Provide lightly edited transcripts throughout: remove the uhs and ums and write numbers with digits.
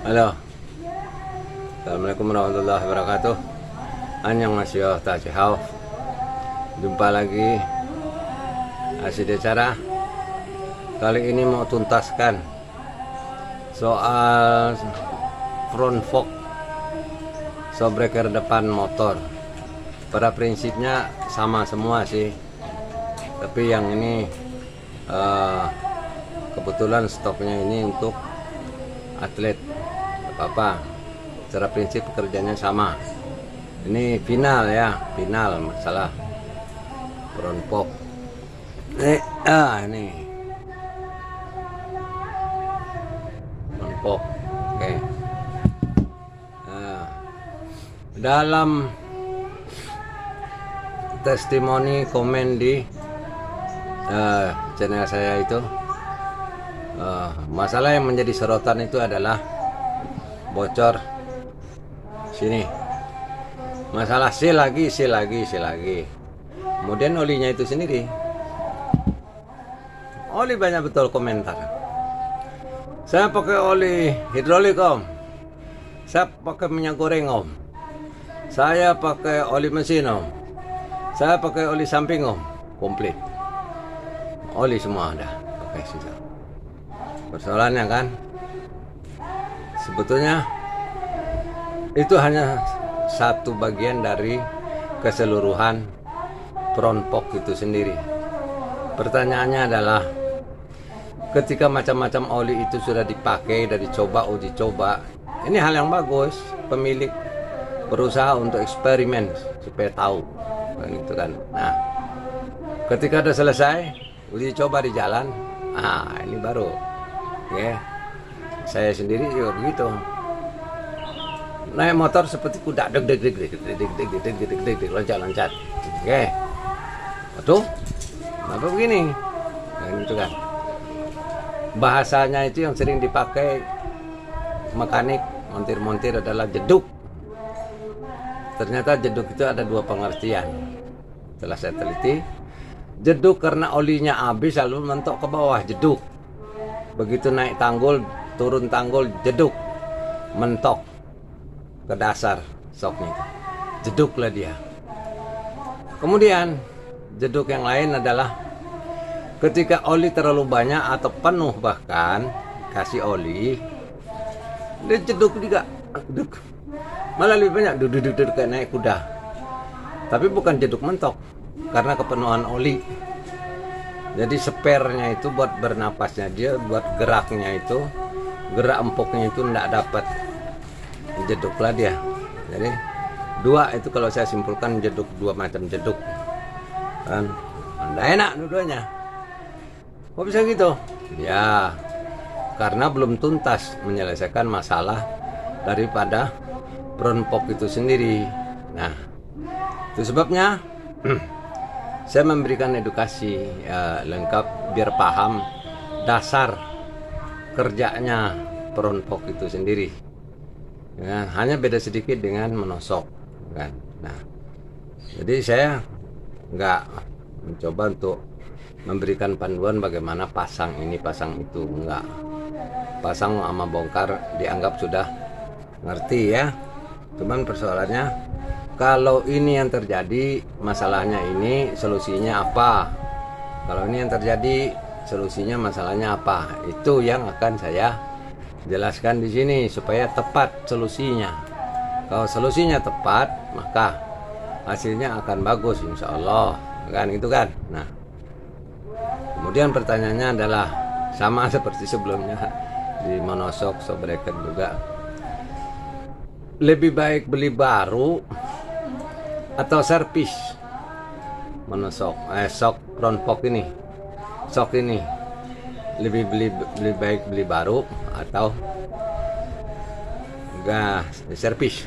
Halo, Assalamualaikum warahmatullahi wabarakatuh. Annyeonghaseyo, Tachihao. Jumpa lagi Asyik Acara. Kali ini mau tuntaskan soal front fork shockbreaker depan motor. Pada prinsipnya sama semua sih, tapi yang ini kebetulan stoknya ini untuk atlet. Apa secara prinsip pekerjaannya sama. Ini final ya, final masalah front fork. Ini front fork. Oke. Nah, dalam testimoni komen di channel saya itu, masalah yang menjadi sorotan itu adalah bocor sini, masalah seal lagi. Kemudian olinya itu sendiri, oli banyak betul komentar. Saya pakai oli hidrolik om, saya pakai minyak goreng om, saya pakai oli mesin om, saya pakai oli samping om, komplit oli semua ada pakai sisa. Persoalannya kan, sebetulnya itu hanya satu bagian dari keseluruhan front fork itu sendiri. Pertanyaannya adalah, ketika macam-macam oli itu sudah dipakai, uji coba, ini hal yang bagus. Pemilik berusaha untuk eksperimen supaya tahu, gitu kan. Nah, ketika sudah selesai uji coba di jalan, ini baru, ya. Saya sendiri juga begitu. Naik motor seperti kuda, deg, loncat. Oke. Aduh, kenapa begini? Nah, gitu kan. Bahasanya itu yang sering dipakai mekanik montir adalah jeduk. Ternyata jeduk itu ada dua pengertian. Setelah saya teliti, jeduk karena olinya habis lalu mentok ke bawah, jeduk. Begitu naik tanggul, turun tanggul, jeduk, mentok ke dasar shocknya, jeduklah dia. Kemudian jeduk yang lain adalah ketika oli terlalu banyak atau penuh, bahkan kasih oli, dia jeduk juga, malah lebih banyak, duduk kayak naik kuda. Tapi bukan jeduk mentok, karena kepenuhan oli. Jadi spernya itu buat bernapasnya dia, buat geraknya itu, gerak empuknya itu tidak dapat, jeduklah dia. Jadi dua itu kalau saya simpulkan, jeduk, dua macam jeduk kan, tidak enak dua-duanya. Kok bisa gitu? Ya karena belum tuntas menyelesaikan masalah daripada front fork itu sendiri. Nah, itu sebabnya saya memberikan edukasi lengkap biar paham dasar kerjanya front fork itu sendiri. Ya, hanya beda sedikit dengan menosok kan. Nah, jadi saya nggak mencoba untuk memberikan panduan bagaimana pasang ini pasang itu, enggak. Pasang sama bongkar dianggap sudah ngerti ya. Cuman persoalannya, kalau ini yang terjadi, masalahnya ini, solusinya apa? Kalau ini yang terjadi, solusinya, masalahnya apa? Itu yang akan saya jelaskan di sini supaya tepat solusinya. Kalau solusinya tepat, maka hasilnya akan bagus, insya Allah. Kan itu kan? Nah, kemudian pertanyaannya adalah sama seperti sebelumnya di monoshock shockbreaker juga. Lebih baik beli baru atau servis monoshock, shock front fork ini, shock ini lebih baik beli baru atau enggak servis,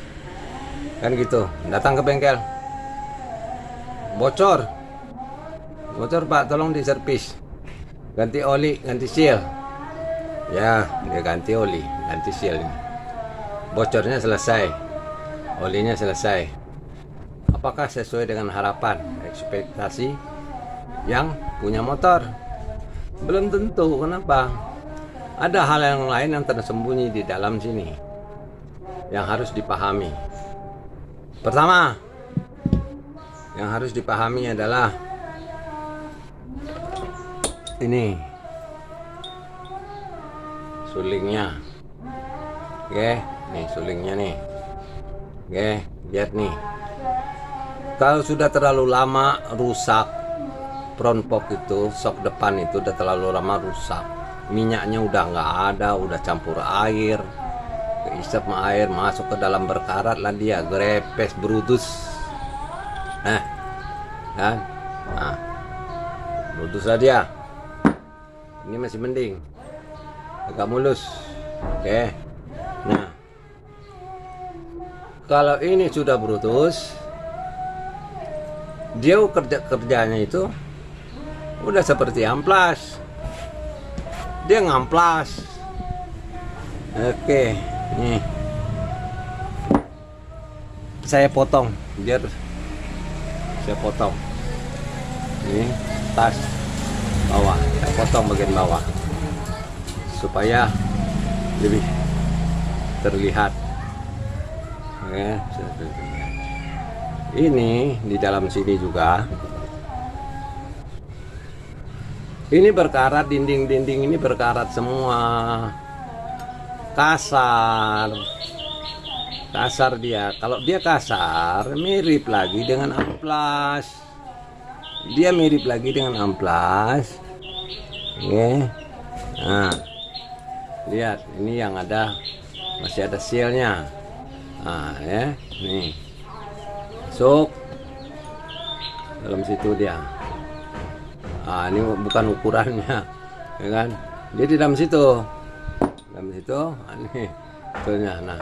kan gitu. Datang ke bengkel, bocor pak, tolong diservis, ganti oli, ganti seal. Ya, dia ganti oli, ganti seal ini. Bocornya selesai, olinya selesai. Apakah sesuai dengan harapan, ekspektasi yang punya motor? Belum tentu. Kenapa? Ada hal yang lain yang tersembunyi di dalam sini. yang harus dipahami. Pertama, yang harus dipahami adalah ini sulingnya. Oke, nih sulingnya nih. Oke, lihat nih. Kalau sudah terlalu lama rusak, front fork itu, shock depan itu udah terlalu lama rusak. Minyaknya udah nggak ada, udah campur air, keisap air, masuk ke dalam berkarat lah dia, grepes, brutus. Kan? Nah, brutus lah dia. Ini masih mending, agak mulus. Oke. Nah, kalau ini sudah brutus, dia kerjanya itu udah seperti amplas. Dia ngamplas. Oke, nih saya potong, biar saya potong ini tas bawah, saya potong bagian bawah supaya lebih terlihat. Oke, ini di dalam sini juga. Ini berkarat, dinding-dinding ini berkarat semua. Kasar dia. Kalau dia kasar, mirip lagi dengan amplas. Dia mirip lagi dengan amplas. Oke. Nah, lihat ini yang ada, masih ada sealnya. Nah, ya, nih masuk dalam situ dia. Nah, ini bukan ukurannya, ya kan? Dia di dalam situ. Ini betulnya. Nah,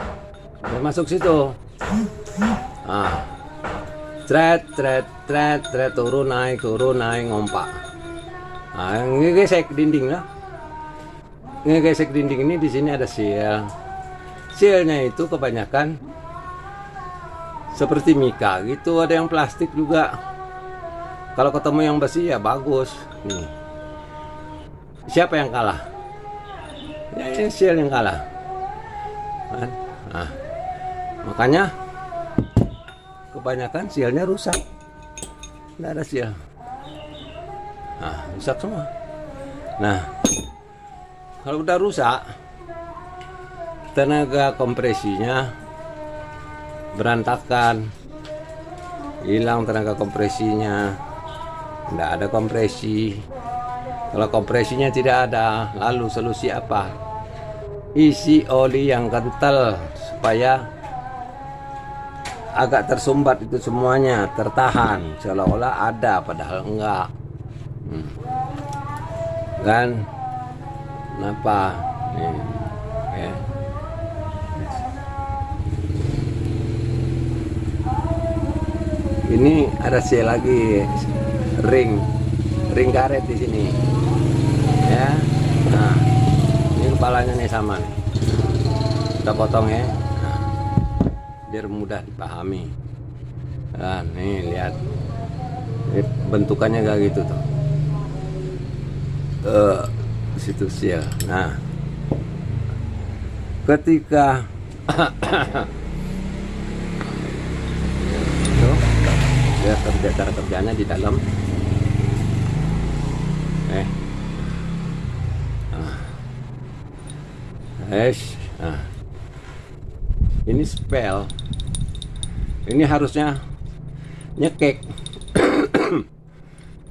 dia masuk situ. Nah, tret, turun naik, ngompak. Nah, ngegesek dinding lah. Ngegesek dinding ini, di sini ada seal. Sealnya itu kebanyakan seperti mika gitu, ada yang plastik juga. Kalau ketemu yang besi ya bagus. Nih, siapa yang kalah? Ya, seal yang kalah. Nah, makanya kebanyakan sealnya rusak. Nggak ada seal. Nah, rusak semua. Nah, kalau udah rusak, tenaga kompresinya berantakan, hilang tenaga kompresinya. Tidak ada kompresi. Kalau kompresinya tidak ada, lalu solusi apa? Isi oli yang kental supaya agak tersumbat itu semuanya, tertahan, seolah-olah ada padahal enggak. Kan? Kenapa? Nih, ya. Ini ada seal lagi. ring karet di sini, ya. Nah, ini kepalanya nih sama nih, kita potong ya, nah, biar mudah dipahami. Nah, nih lihat, ini bentukannya kayak gitu tuh, situ seal. Nah, ketika dia cara kerjanya di dalam. Nah, ini spell, ini harusnya nyekek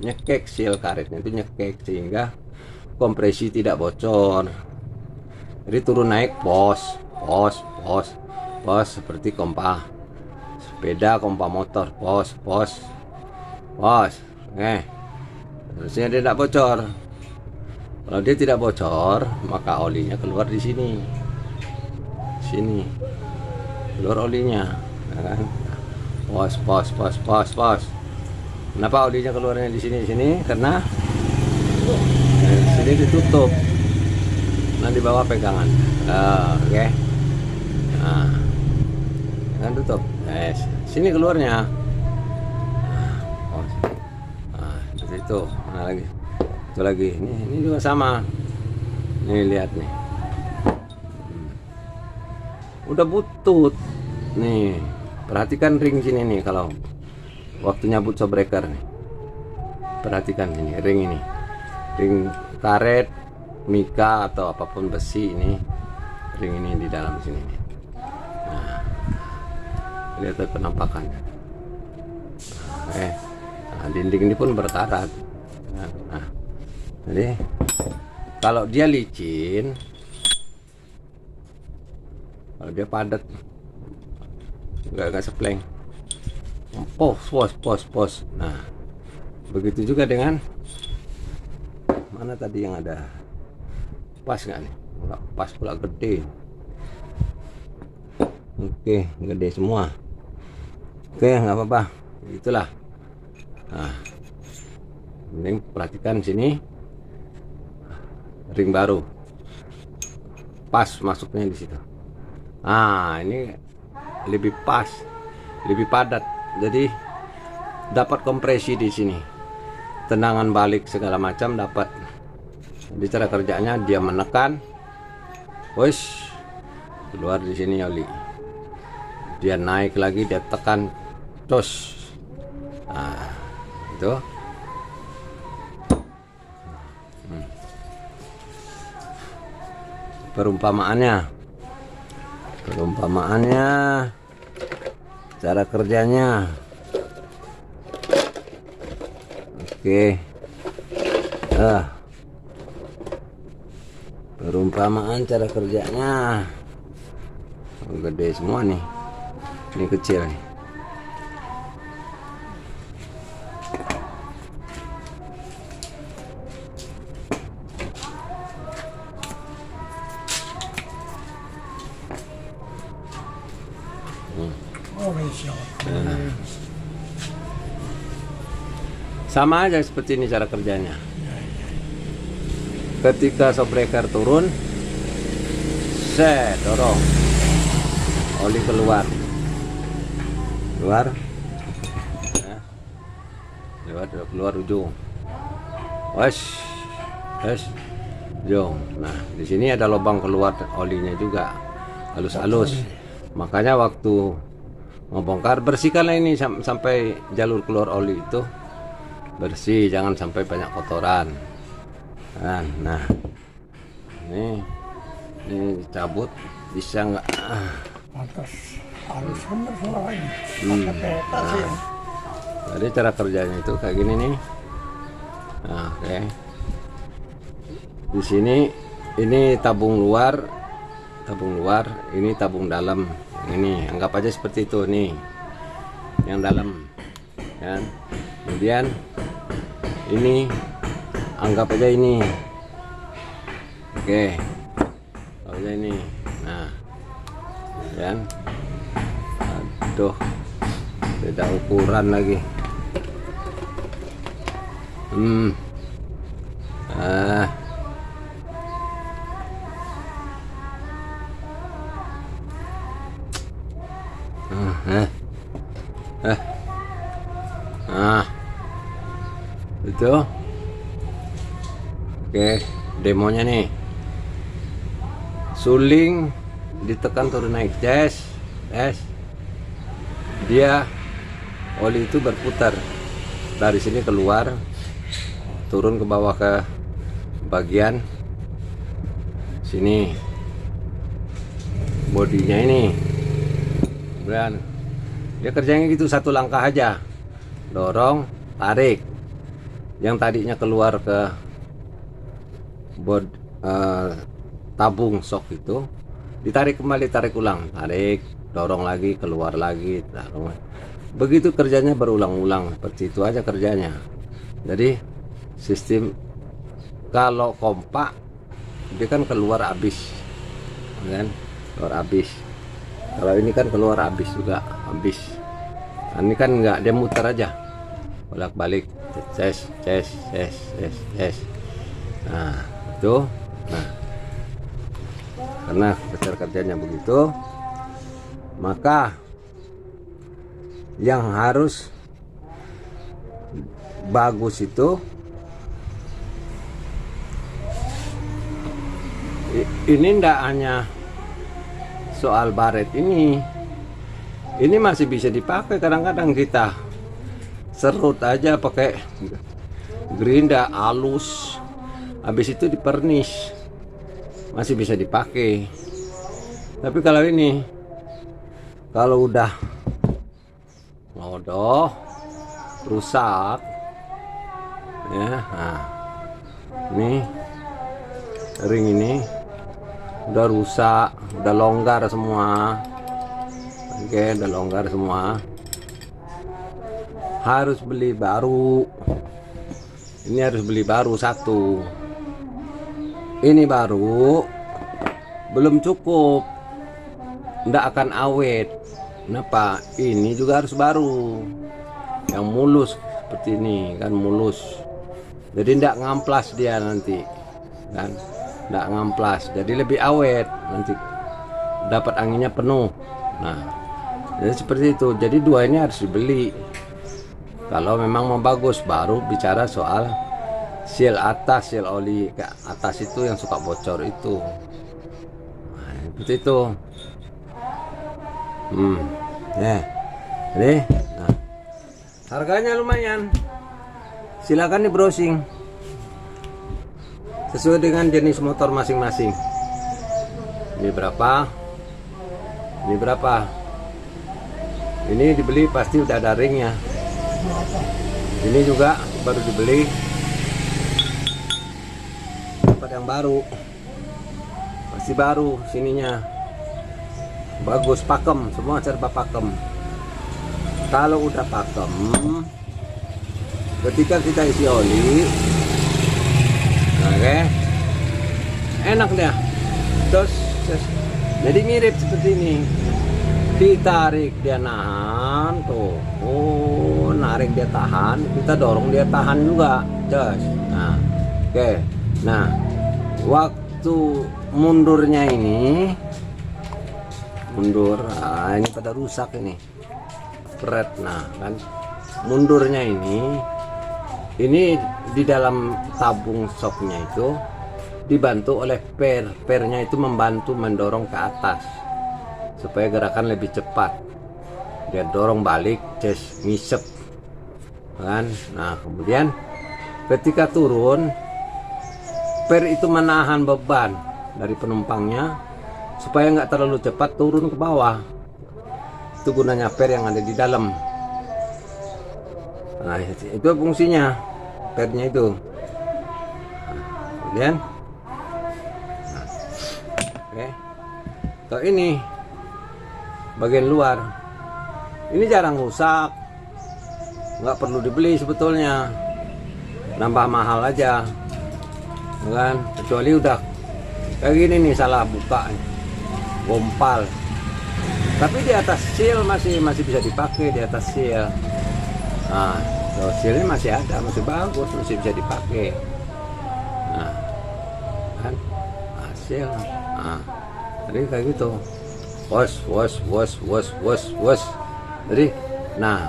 nyekek seal karetnya itu nyekek sehingga kompresi tidak bocor. Jadi turun naik pos seperti kompa sepeda, kompa motor, pos. Harusnya dia tidak bocor. Kalau dia tidak bocor, maka olinya keluar di sini. Keluar olinya, ya kan? Pos. Kenapa olinya keluarnya di sini? Karena di sini ditutup. Nah, di bawah pegangan. Oke. Nah, kan tutup. Sini keluarnya. Itu. Nah, itu lagi. Ini juga sama. Nih lihat nih. udah butut nih. Perhatikan ring sini nih, kalau waktu nyabut showbreaker nih, perhatikan sini ring ini, ring karet, mika atau apapun besi ini, ring ini di dalam sini nih. Nah, lihat penampakannya. Nah, dinding ini pun berkarat. Nah, jadi kalau dia licin, kalau dia padat, nggak sepleng, pos. Nah, begitu juga dengan mana tadi yang ada pas nggak nih? Nggak pas pula, gede. Oke, gede semua. Oke, nggak apa-apa, itulah. Nah, mending perhatikan sini, ring baru, pas masuknya di situ. Nah, ini lebih pas, lebih padat, jadi dapat kompresi di sini, tendangan balik segala macam dapat. Jadi cara kerjanya dia menekan, wes keluar di sini oli, dia naik lagi, dia tekan, tos. Nah, itu perumpamaannya, cara kerjanya. Oke, perumpamaan cara kerjanya. Gede semua nih, ini kecil nih. Sama aja seperti ini cara kerjanya. Ketika showbreaker turun, set dorong, oli keluar, keluar ujung, wes, ujung. Nah, di sini ada lubang keluar olinya juga, halus-halus. Makanya waktu membongkar, bersihkanlah ini sampai jalur keluar oli itu bersih, jangan sampai banyak kotoran. Nah, ini cabut bisa nggak? Atas harus bener suaranya. Jadi cara kerjanya itu kayak gini nih. Nah, oke. Di sini ini tabung luar, ini tabung dalam. Ini anggap aja seperti itu nih, yang dalam, kan? Kemudian ini anggap aja ini, oke, anggap aja ini. Nah, kan? Aduh, beda ukuran lagi. Itu oke, demonya nih, suling ditekan turun naik, dia oli itu berputar dari sini keluar, turun ke bawah ke bagian sini, bodinya ini. Kemudian dia kerjanya gitu, satu langkah aja, dorong, tarik. Yang tadinya keluar ke tabung sok itu ditarik kembali, tarik ulang, tarik, dorong lagi, keluar lagi, taruh. Begitu kerjanya berulang-ulang, seperti itu aja kerjanya. Jadi sistem kalau kompak dia kan keluar habis, kan? Keluar habis. Kalau ini kan keluar habis juga, habis. Nah, ini kan enggak, dia muter aja, bolak-balik, ces. Nah, itu. Nah, karena cara kerjanya begitu, maka yang harus bagus itu ini ndak hanya soal baret ini masih bisa dipakai. Kadang-kadang kita serut aja pakai gerinda halus, habis itu dipernis, masih bisa dipakai. Tapi kalau ini, kalau udah ngodoh rusak ya, nah ini ring ini udah rusak, udah longgar semua. Oke, udah longgar semua, harus beli baru. Ini harus beli baru satu. Ini baru belum cukup, nggak akan awet. Kenapa? Ini juga harus baru, yang mulus seperti ini kan, mulus. Jadi nggak ngamplas dia nanti kan, nggak ngamplas, jadi lebih awet, nanti dapat anginnya penuh. Nah, jadi seperti itu. Jadi dua ini harus dibeli kalau memang mau bagus. Baru bicara soal seal atas, seal oli ke atas itu yang suka bocor itu. Nah, seperti itu. Ya, jadi nah, harganya lumayan. Silakan di browsing sesuai dengan jenis motor masing-masing. Ini berapa? Ini berapa? Ini dibeli pasti udah ada ringnya. Ini juga baru dibeli, dapat yang baru, pasti baru. Sininya bagus, pakem, semua serba pakem. Kalau udah pakem, ketika kita isi oli, oke, enak dia. Terus jadi mirip seperti ini. Ditarik dia nahan tuh, oh narik dia tahan, kita dorong dia tahan juga, cus. Nah, oke. Nah, waktu mundurnya ini, mundur, nah, ini pada rusak ini, pret. Nah kan, mundurnya ini di dalam tabung shocknya itu dibantu oleh pernya itu membantu mendorong ke atas supaya gerakan lebih cepat. Dia dorong balik, ces ngisep kan. Nah kemudian ketika turun, per itu menahan beban dari penumpangnya supaya nggak terlalu cepat turun ke bawah. Itu gunanya per yang ada di dalam. Nah itu fungsinya pernya itu. Nah, kemudian oke. Kalau ini bagian luar, ini jarang rusak, nggak perlu dibeli sebetulnya, nambah mahal aja kan. Kecuali udah kayak gini nih, salah buka, gompal. Tapi di atas seal masih bisa dipakai, di atas seal. Nah, sealnya masih ada, masih bagus, masih bisa dipakai. Nah, kan hasil. Nah, jadi kayak gitu. Was. Jadi, nah,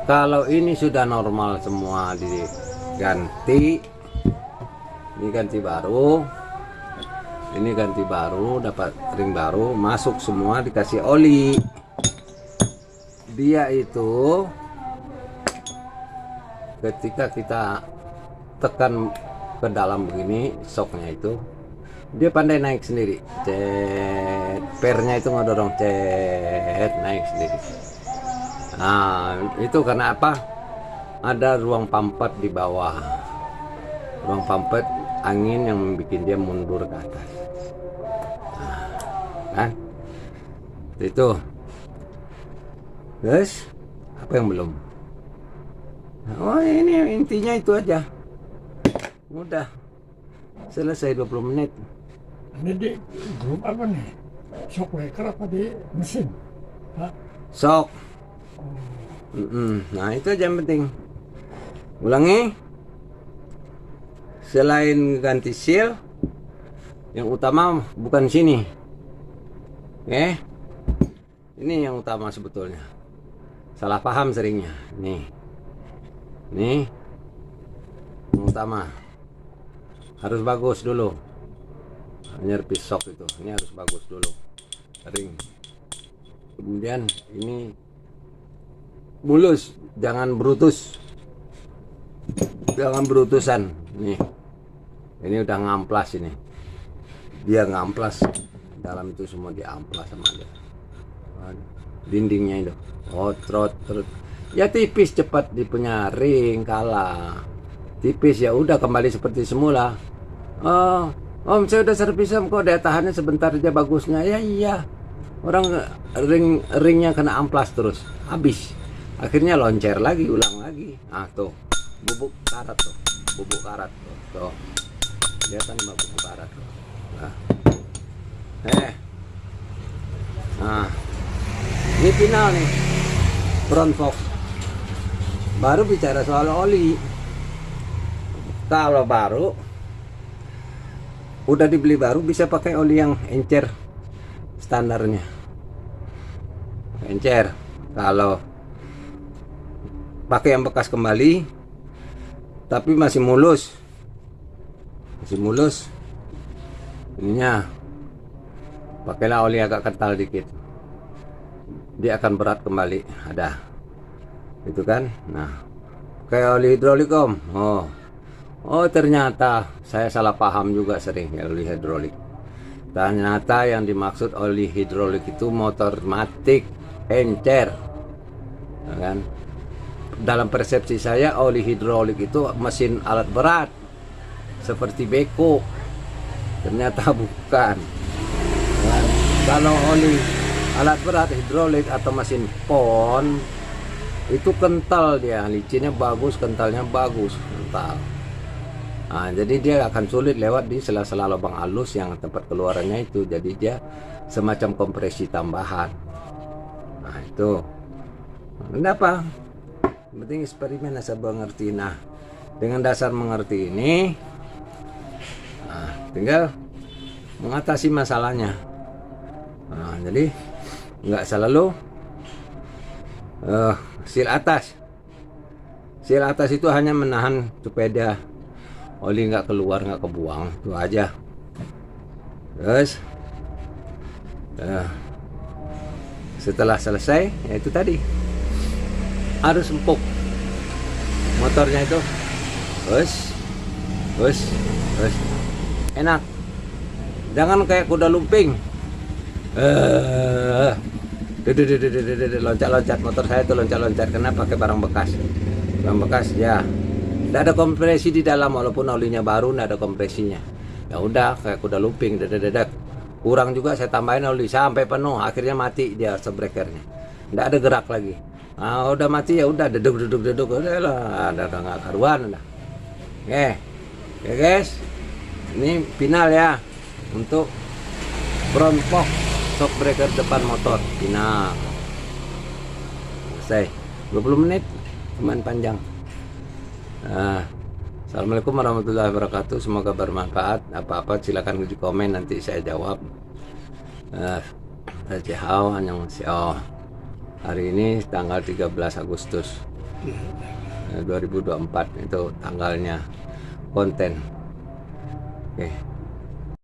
kalau ini sudah normal semua, diganti. Ini ganti baru. Ini ganti baru, dapat ring baru, masuk semua, dikasih oli. Dia itu ketika kita tekan ke dalam begini, shocknya itu dia pandai naik sendiri. Cet, pernya itu ngedorong, cet, naik sendiri. Nah, itu karena apa? Ada ruang pampet di bawah. Ruang pampet angin yang membuat dia mundur ke atas. Nah, kan? Itu. Terus, apa yang belum? Oh, ini intinya itu aja. Mudah. Selesai 20 menit. Ini di grup apa nih? Shock breaker apa di mesin? Hah? Shock. Nah itu aja yang penting. Ulangi. Selain ganti seal, yang utama bukan sini. Oke. Ini yang utama sebetulnya. Salah paham seringnya. Nih. Yang utama. Harus bagus dulu. Nyerpis shock itu. Ini harus bagus dulu. ring. Kemudian ini mulus, jangan brutus, jangan brutusan. Nih, ini udah ngamplas ini, dia ngamplas, dalam itu semua diamplas sama dia. Dindingnya itu, trot, ya tipis, cepat di punya ring kalah, tipis ya udah kembali seperti semula. Om saya udah servisam kok, daya tahannya sebentar aja bagusnya. Ya iya, orang ringnya kena amplas terus, habis. Akhirnya loncer lagi, ulang lagi. Tuh, bubuk karat tuh, bubuk karat tuh. Kelihatan bubuk karat tuh. Ini final nih, front fork. Baru bicara soal oli. Kalau baru udah dibeli baru bisa pakai oli yang encer standarnya. Encer. Kalau pakai yang bekas kembali tapi masih mulus. Ininya pakailah oli agak kental dikit. Dia akan berat kembali. Ada. Itu kan. Nah, kayak oli hidrolik om. Oh ternyata saya salah paham juga sering ya, oli hidrolik. Ternyata yang dimaksud oli hidrolik itu motor matic encer, kan? Dalam persepsi saya oli hidrolik itu mesin alat berat seperti beko. Ternyata bukan. Kan? Kalau oli alat berat hidrolik atau mesin pon itu kental, dia licinnya bagus, kentalnya bagus, kental. Nah, jadi dia akan sulit lewat di sela-sela lubang halus yang tempat keluarannya itu. Jadi dia semacam kompresi tambahan. Nah itu, kenapa? Yang penting eksperimen asal mengerti. Nah, dengan dasar mengerti ini, tinggal mengatasi masalahnya. Nah, jadi nggak selalu seal atas. Seal atas itu hanya menahan supaya dia oli nggak keluar, nggak kebuang, itu aja. Terus setelah selesai, ya itu tadi harus empuk motornya itu, enak. Jangan kayak kuda lumping, loncat-loncat. Motor saya itu loncat-loncat karena pakai barang bekas ya. Tidak ada kompresi di dalam, walaupun olinya baru tidak ada kompresinya. Ya udah kayak kuda lumping, kurang juga saya tambahin oli sampai penuh, akhirnya mati dia breakernya, tidak ada gerak lagi. Nah, udah mati ya udah deduk, udah lah, ada nggak karuan udah. Oke guys, ini final ya untuk front fork shock breaker depan motor final. Selesai 20 menit, cuman panjang. Assalamualaikum warahmatullahi wabarakatuh. Semoga bermanfaat. Apa-apa silakan di komen, nanti saya jawab. Hari ini tanggal 13 Agustus 2024 itu tanggalnya konten. Oke.